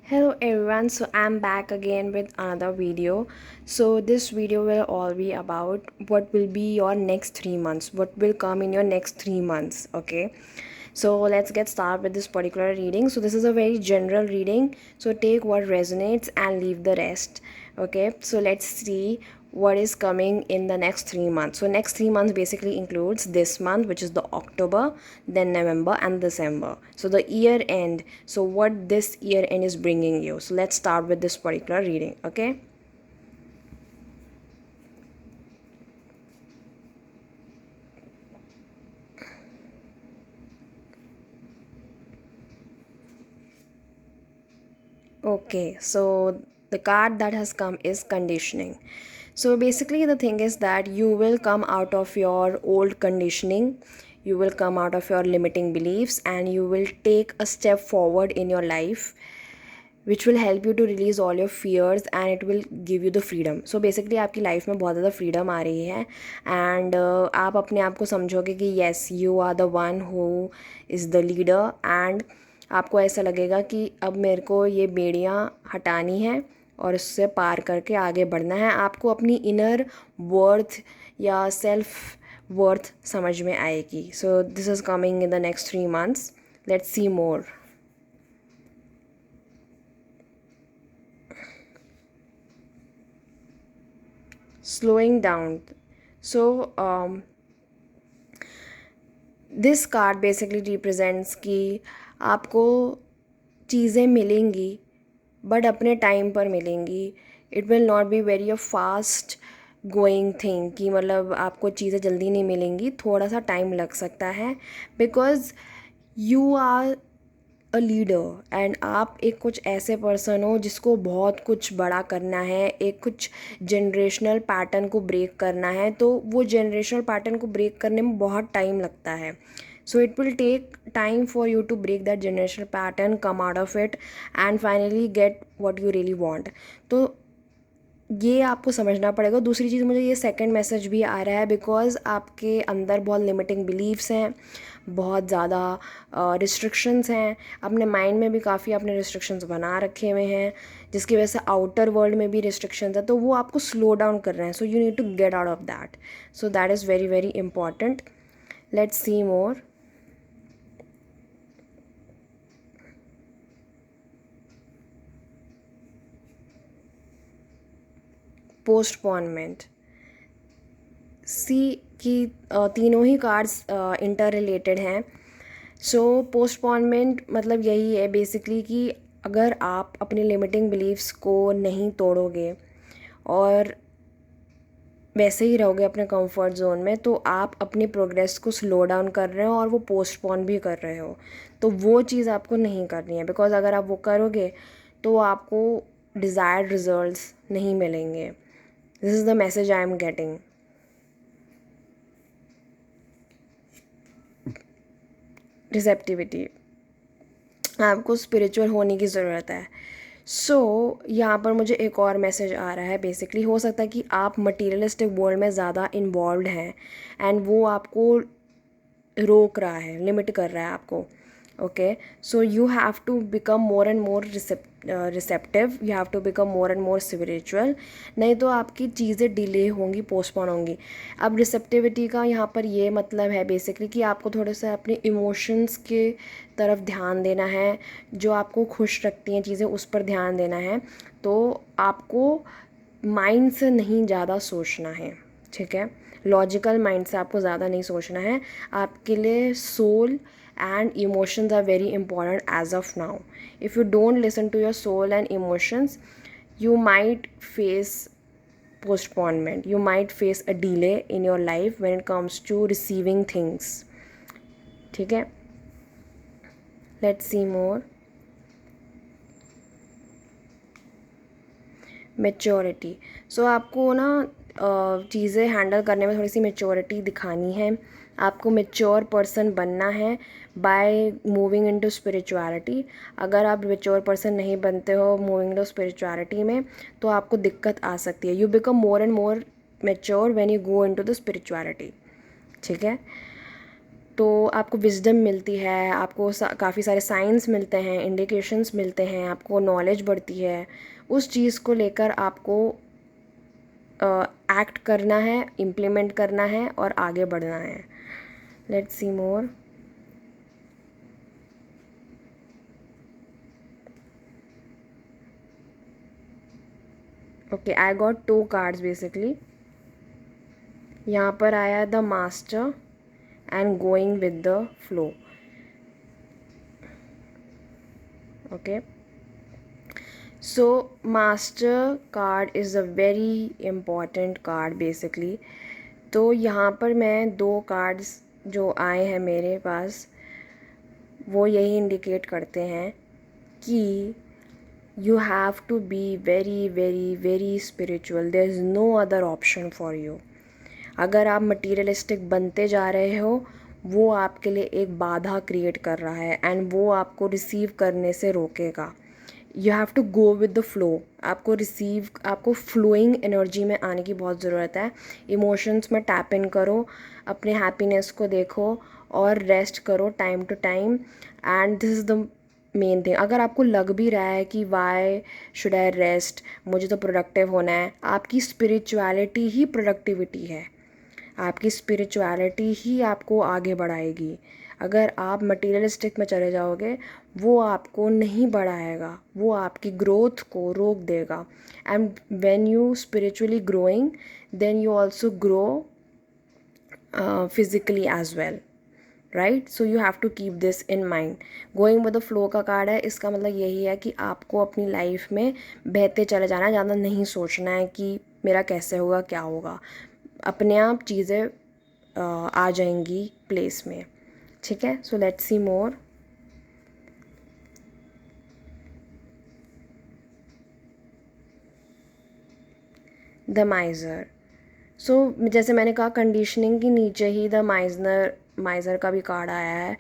Hello everyone, so I'm back again with another video. So this video will all be about what will be your next 3 months, what will come in your next 3 months. Okay, so let's get started with this particular reading. So this is a very general reading, so take what resonates and leave the rest. Okay, so let's see what is coming in the next 3 months. So next 3 months basically includes this month, which is the October, then November and December. So the year end, so what this year end is bringing you. So let's start with this particular reading. Okay, okay, so the card that has come is conditioning. So basically, the thing is that you will come out of your old conditioning, you will come out of your limiting beliefs, and you will take a step forward in your life, which will help you to release all your fears and it will give you the freedom. So basically आपकी life में बहुत ज़्यादा freedom आ रही है and आप अपने आप को समझोगे कि yes you are the one who is the leader and आपको ऐसा लगेगा कि अब मेरे को ये बेड़ियाँ हटानी है और उससे पार करके आगे बढ़ना है. आपको अपनी इनर वर्थ या सेल्फ वर्थ समझ में आएगी. सो this is coming in the next 3 months. Let's see more. Slowing down. So this card basically represents कि आपको चीज़ें मिलेंगी बट अपने टाइम पर मिलेंगी. It will not be very a fast going thing कि मतलब आपको चीज़ें जल्दी नहीं मिलेंगी, थोड़ा सा टाइम लग सकता है because you are a leader and आप एक कुछ ऐसे पर्सन हो जिसको बहुत कुछ बड़ा करना है, एक कुछ जनरेशनल पैटर्न को ब्रेक करना है. तो वो जनरेशनल पैटर्न को ब्रेक करने में बहुत टाइम लगता है. So it will take time for you to break that generational pattern, come out of it and finally get what you really want. तो ये आपको समझना पड़ेगा. दूसरी चीज़, मुझे ये सेकंड मैसेज भी आ रहा है बिकॉज़ आपके अंदर बहुत लिमिटिंग बिलीव्स हैं, बहुत ज़्यादा रिस्ट्रिक्शंस हैं. अपने माइंड में भी काफ़ी आपने रिस्ट्रिक्शंस बना रखे हुए हैं जिसकी वजह से आउटर वर्ल्ड में भी रिस्ट्रिक्शंस है. तो वो आपको स्लो डाउन कर रहे हैं. So you need to get out of that. So that is very very important. Let's see more. Postponement. See की तीनों ही कार्ड्स इंटर रिलेटेड हैं. सो पोस्टपोनमेंट मतलब यही है बेसिकली कि अगर आप अपने लिमिटिंग बिलीव्स को नहीं तोड़ोगे और वैसे ही रहोगे अपने कंफर्ट जोन में, तो आप अपनी प्रोग्रेस को स्लो डाउन कर रहे हो और वो पोस्टपोन भी कर रहे हो. तो वो चीज़ आपको नहीं करनी है बिकॉज अगर आप वो करोगे तो आपको डिज़ायर्ड रिजल्ट्स नहीं मिलेंगे. This is the message I am getting. Receptivity. आपको स्पिरिचुअल होने की ज़रूरत है. सो यहाँ पर मुझे एक और मैसेज आ रहा है. बेसिकली हो सकता है कि आप मटीरियलिस्टिक वर्ल्ड में ज़्यादा इन्वॉल्व हैं एंड वो आपको रोक रहा है, लिमिट कर रहा है आपको. Okay, so you have to become more and more receptive, you have to become more and more spiritual. नहीं तो आपकी चीज़ें डिले होंगी, पोस्टपोन होंगी. अब रिसेप्टिविटी का यहाँ पर ये मतलब है बेसिकली कि आपको थोड़े से अपने इमोशंस के तरफ ध्यान देना है. जो आपको खुश रखती हैं चीज़ें उस पर ध्यान देना है. तो आपको माइंड से नहीं ज़्यादा सोचना है. ठीक है, लॉजिकल माइंड से आपको ज़्यादा नहीं सोचना है. आपके लिए soul and emotions are very important as of now. If you don't listen to your soul and emotions, you might face postponement, you might face a delay in your life when it comes to receiving things. ठीक है, let's see more. Maturity. सो आपको ना चीज़ें handle करने में थोड़ी सी maturity दिखानी है. आपको मेच्योर पर्सन बनना है बाय मूविंग इनटू स्पिरिचुअलिटी. अगर आप मेच्योर पर्सन नहीं बनते हो मूविंग इनटू स्पिरिचुअलिटी में तो आपको दिक्कत आ सकती है. You become more and more mature when you go into the spirituality. ठीक है, तो आपको विजडम मिलती है, आपको काफ़ी सारे साइंस मिलते हैं, इंडिकेशंस मिलते हैं, आपको नॉलेज बढ़ती है। उस चीज़ को लेकर आपको एक्ट करना है, इम्प्लीमेंट करना है और आगे बढ़ना है। Let's see more. Okay, I got 2 cards basically. यहाँ पर आया the master and going with the flow. Okay, so master card is a very important card basically. तो यहाँ पर मैं 2 कार्ड्स जो आए हैं मेरे पास, वो यही इंडिकेट करते हैं कि you have to be very very very spiritual. there is no other option for you. अगर आप मटीरियलिस्टिक बनते जा रहे हो, वो आपके लिए एक बाधा क्रिएट कर रहा है एंड वो आपको रिसीव करने से रोकेगा। You have to go with the flow. आपको फ्लोइंग एनर्जी में आने की बहुत ज़रूरत है। इमोशंस में टैप इन करो, अपने हैप्पीनेस को देखो और रेस्ट करो time to time. And this is the main thing. अगर आपको लग भी रहा है कि वाई शुड आई रेस्ट, मुझे तो प्रोडक्टिव होना है, आपकी स्पिरिचुअलिटी ही प्रोडक्टिविटी है। आपकी स्पिरिचुअलिटी ही आपको आगे बढ़ाएगी। अगर आप मटीरियलिस्टिक में चले जाओगे, वो आपको नहीं बढ़ाएगा, वो आपकी ग्रोथ को रोक देगा। And when you spiritually growing, then you also grow physically as well, right. So you have to keep this in mind. Going with the flow का कार्ड है, इसका मतलब यही है कि आपको अपनी लाइफ में बहते चले जाना है, ज़्यादा नहीं सोचना है कि मेरा कैसे होगा, क्या होगा। अपने आप चीज़ें आ जाएंगी प्लेस में, ठीक है। So let's see more. The माइज़र। सो जैसे मैंने कहा, कंडीशनिंग के नीचे ही द माइज़र का भी कार्ड आया है।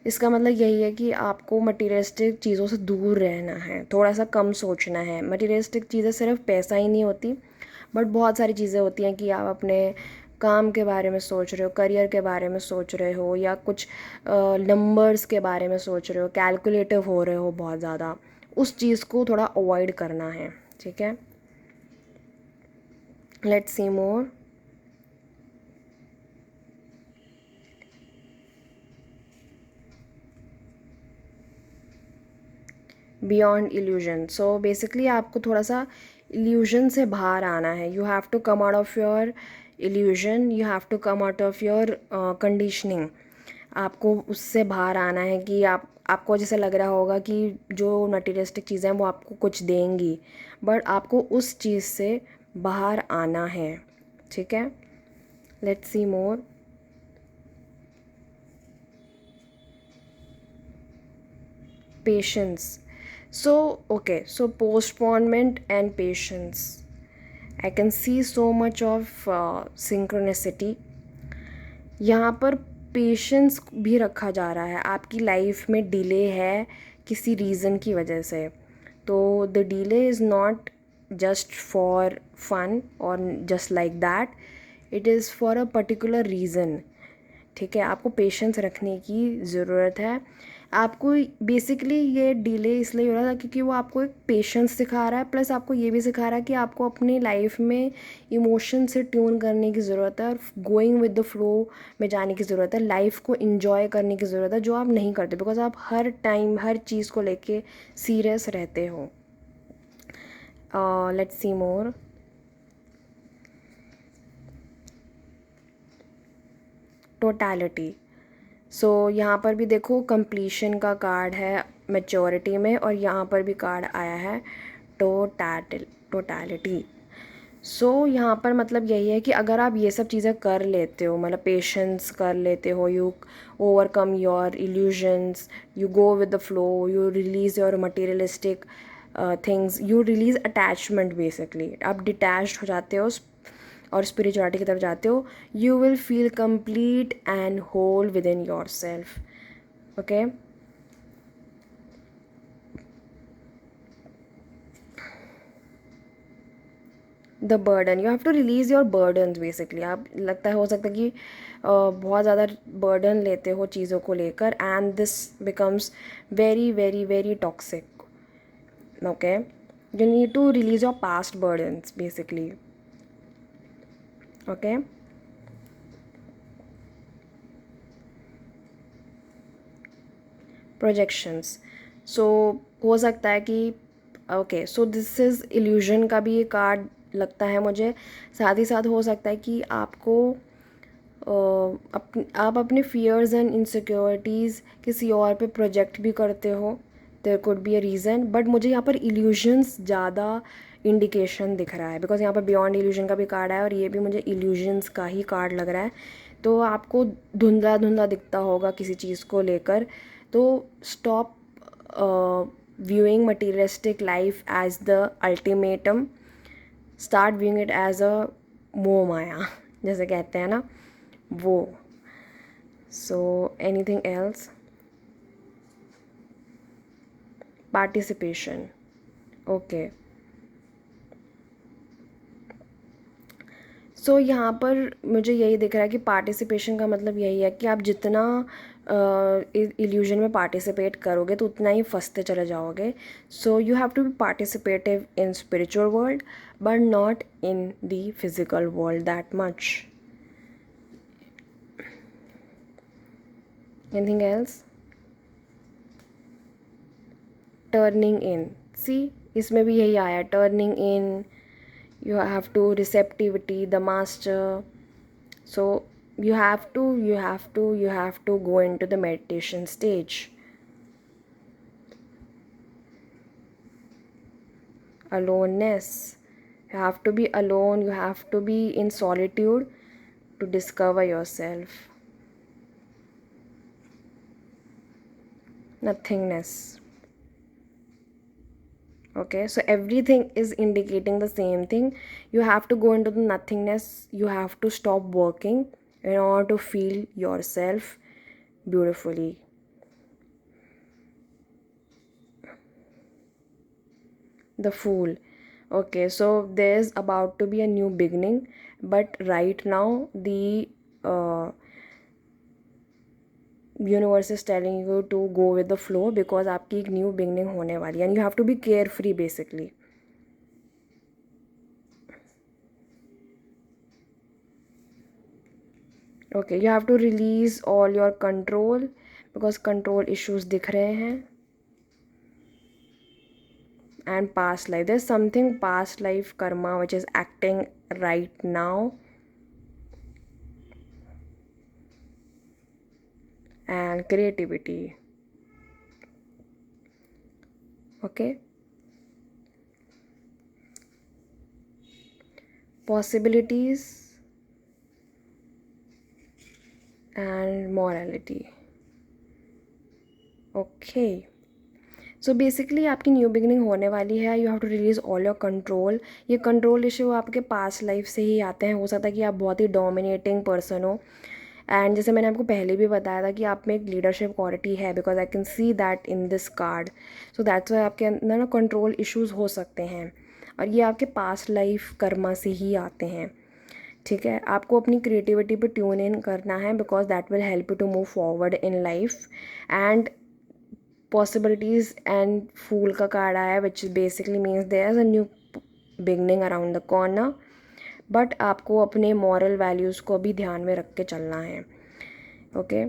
इसका मतलब यही है कि आपको मटीरियलिस्टिक चीज़ों से दूर रहना है, थोड़ा सा कम सोचना है। मटीरियलिस्टिक चीज़ें सिर्फ पैसा ही नहीं होती, बट बहुत सारी चीज़ें होती हैं कि आप अपने काम के बारे में सोच रहे हो, करियर के बारे में सोच रहे हो, या कुछ नंबर्स के बारे में सोच रहे हो, कैलकुलेटिव हो रहे हो बहुत ज़्यादा। उस चीज़ को थोड़ा अवॉइड करना है, ठीक है। Let's see more. Beyond illusion. So basically आपको थोड़ा सा इल्यूजन से बाहर आना है। You have to come out of your illusion, you have to come out of your conditioning. आपको उससे बाहर आना है कि आपको जैसे लग रहा होगा कि जो मटीरियलिस्टिक चीज़ें हैं वो आपको कुछ देंगी, बट आपको उस चीज़ से बाहर आना है, ठीक है। Let's see more. Patience. So, okay, so postponement and patience. I can see so much of synchronicity. यहाँ पर पेशेंस भी रखा जा रहा है। आपकी लाइफ में डिले है किसी रीज़न की वजह से, तो the delay is not just for fun और just like that, it is for a particular reason, ठीक है। आपको पेशेंस रखने की ज़रूरत है। आपको बेसिकली ये डिले इसलिए हो रहा था क्योंकि वो आपको एक पेशेंस सिखा रहा है, प्लस आपको ये भी सिखा रहा है कि आपको अपनी लाइफ में इमोशन से ट्यून करने की ज़रूरत है और गोइंग विद द फ्लो में जाने की ज़रूरत है। लाइफ को इन्जॉय करने की ज़रूरत है, जो आप नहीं करते, बिकॉज आप हर टाइम हर चीज़ को लेके सीरियस रहते हो। Let's see more. टोटैलिटी। सो यहाँ पर भी देखो, कंप्लीशन का कार्ड है मैच्योरिटी में, और यहाँ पर भी कार्ड आया है टोटैलिटी। सो यहाँ पर मतलब यही है कि अगर आप ये सब चीज़ें कर लेते हो, मतलब पेशेंस कर लेते हो, you overcome your illusions, you go with the flow, you release your materialistic things, you release attachment, basically आप डिटैच्ड हो जाते हो और स्पिरिचुअलिटी की तरफ जाते हो, you will feel complete and whole within yourself, okay. The burden, you have to release your burden basically. आप लगता है हो सकता है कि बहुत ज़्यादा बर्डन लेते हो चीज़ों को लेकर, and this becomes very very very toxic. Okay, you need to release your past burdens basically. Okay, projections, so हो सकता है कि okay, so this is illusion का भी ये कार्ड लगता है मुझे। साथ ही साथ हो सकता है कि आपको आप अपने फियर्स एंड इनसिक्योरिटीज़ किसी और पे प्रोजेक्ट भी करते हो। There could be a reason, but मुझे यहाँ पर इल्यूजन्स ज़्यादा इंडिकेशन दिख रहा है, बिकॉज यहाँ पर बियॉन्ड इल्यूजन का भी कार्ड है और ये भी मुझे इल्यूजन्स का ही कार्ड लग रहा है। तो आपको धुंधला धुंधला दिखता होगा किसी चीज़ को लेकर, तो stop viewing materialistic life as the ultimatum, start viewing it as a मोह माया जैसे कहते हैं ना वो। So anything else? Participation, okay. So यहाँ पर मुझे यही दिख रहा है कि पार्टिसिपेशन का मतलब यही है कि आप जितना इल्यूजन में पार्टिसिपेट करोगे तो उतना ही फंसते चले जाओगे। So you have to be participative in spiritual world but not in the physical world that much. Anything else? Turning in, see इसमें भी यही आया, turning in, you have to receptivity, the master. So you have to go into the meditation stage. Aloneness, you have to be alone, you have to be in solitude to discover yourself. Nothingness, okay, so everything is indicating the same thing. You have to go into the nothingness, you have to stop working in order to feel yourself beautifully. The Fool, okay, so there's about to be a new beginning, but right now the uh, universe is telling you to go with the flow because आपकी एक new beginning होने वाली है and you have to be carefree basically. Okay, you have to release all your control because control issues दिख रहे हैं, and past life, there's something past life karma which is acting right now, and creativity. Okay, possibilities and morality. Okay, so basically आपकी new beginning होने वाली है। You have to release all your control. ये control issue आपके past life से ही आते हैं। हो सकता है कि आप बहुत ही डोमिनेटिंग पर्सन हो, एंड जैसे मैंने आपको पहले भी बताया था कि आप में एक लीडरशिप क्वालिटी है, because I can see that in this card. So that's why आपके अंदर ना कंट्रोल इशूज़ हो सकते हैं, और ये आपके पास्ट लाइफ कर्मा से ही आते हैं। ठीक है, आपको अपनी क्रिएटिविटी पे ट्यून इन करना है because that will help you to move forward in life. And possibilities and Fool का कार्ड आया which basically means there is a new beginning around the corner, but आपको अपने मॉरल वैल्यूज़ को भी ध्यान में रख के चलना है। Okay,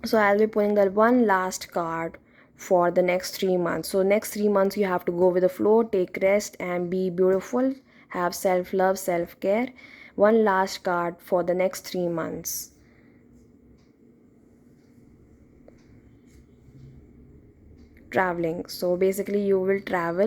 so I'll be pulling the one last card for the next 3 months. So next 3 months you have to go with the flow, take rest and be beautiful, have self love, self care. One last card for the next 3 months. Traveling, so basically you will travel